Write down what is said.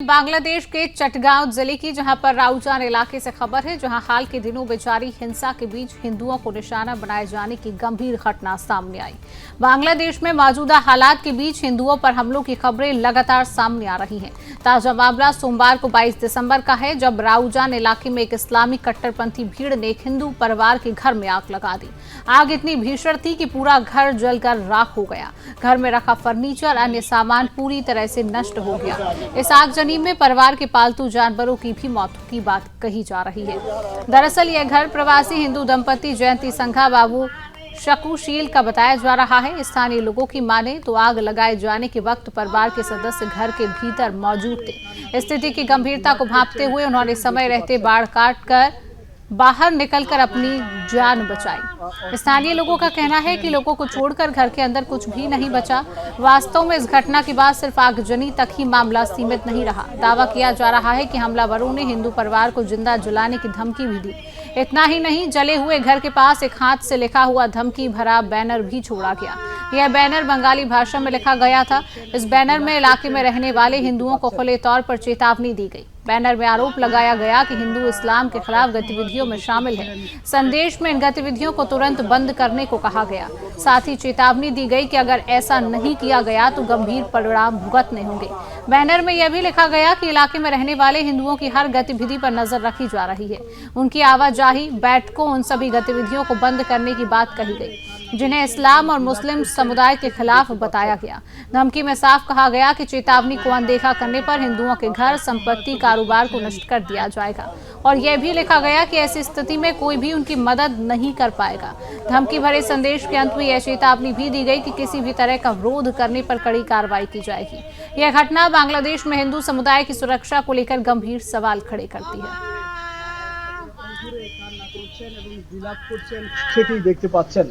बांग्लादेश के चटगांव जिले की जहां पर राउजान इलाके से खबर है, जहां हाल के दिनों में जारी हिंसा के बीच हिंदुओं को निशाना बनाए जाने की गंभीर घटना सामने आई। बांग्लादेश में मौजूदा हालात के बीच हिंदुओं पर हमलों की खबरें लगातार सामने आ रही हैं। ताजा मामला सोमवार को 22 दिसंबर का है, जब राउजान इलाके में एक इस्लामी कट्टरपंथी भीड़ ने एक हिंदू परिवार के घर में आग लगा दी। आग इतनी भीषण थी कि पूरा घर जलकर राख हो गया। घर में रखा फर्नीचर, अन्य सामान पूरी तरह से नष्ट हो गया। इस आगजनी में परिवार के पालतू जानवरों की भी मौत की बात कही जा रही है। दरअसल यह घर प्रवासी हिंदू दंपति जयंती संघा बाबू शकुशील का बताया जा रहा है। स्थानीय लोगों की माने तो आग लगाए जाने के वक्त परिवार के सदस्य घर के भीतर मौजूद थे। स्थिति की गंभीरता को भांपते हुए उन्होंने समय रहते बाड़ काट कर बाहर निकलकर अपनी जान बचाई। स्थानीय लोगों का कहना है कि लोगों को छोड़कर घर के अंदर कुछ भी नहीं बचा। वास्तव में इस घटना के बाद सिर्फ आगजनी तक ही मामला सीमित नहीं रहा। दावा किया जा रहा है कि हमलावरों ने हिंदू परिवार को जिंदा जलाने की धमकी भी दी। इतना ही नहीं, जले हुए घर के पास एक हाथ से लिखा हुआ धमकी भरा बैनर भी छोड़ा गया। यह बैनर बंगाली भाषा में लिखा गया था। इस बैनर में इलाके में रहने वाले हिंदुओं को खुले तौर पर चेतावनी दी गई। बैनर में आरोप लगाया गया कि हिंदू इस्लाम के खिलाफ गतिविधियों में शामिल है। संदेश में इन गतिविधियों को तुरंत बंद करने को कहा गया। साथ ही चेतावनी दी गई कि अगर ऐसा नहीं किया गया तो गंभीर परिणाम भुगतने होंगे। बैनर में यह भी लिखा गया कि इलाके में रहने वाले हिंदुओं की हर गतिविधि पर नजर रखी जा रही है। उनकी आवाजाही, बैठकों, उन सभी गतिविधियों को बंद करने की बात कही गई जिन्हें इस्लाम और मुस्लिम समुदाय के खिलाफ बताया गया। धमकी में साफ कहा गया कि चेतावनी को अनदेखा करने पर हिंदुओं के घर, संपत्ति, कारोबार को नष्ट कर दिया जाएगा। और यह भी लिखा गया कि ऐसी स्थिति में कोई भी उनकी मदद नहीं कर पाएगा। धमकी भरे संदेश के अंत में यह चेतावनी भी दी गई कि किसी भी तरह का विरोध करने पर कड़ी कार्रवाई की जाएगी। यह घटना बांग्लादेश में हिंदू समुदाय की सुरक्षा को लेकर गंभीर सवाल खड़े करती है। সেটি দেখতে পাচ্ছেন।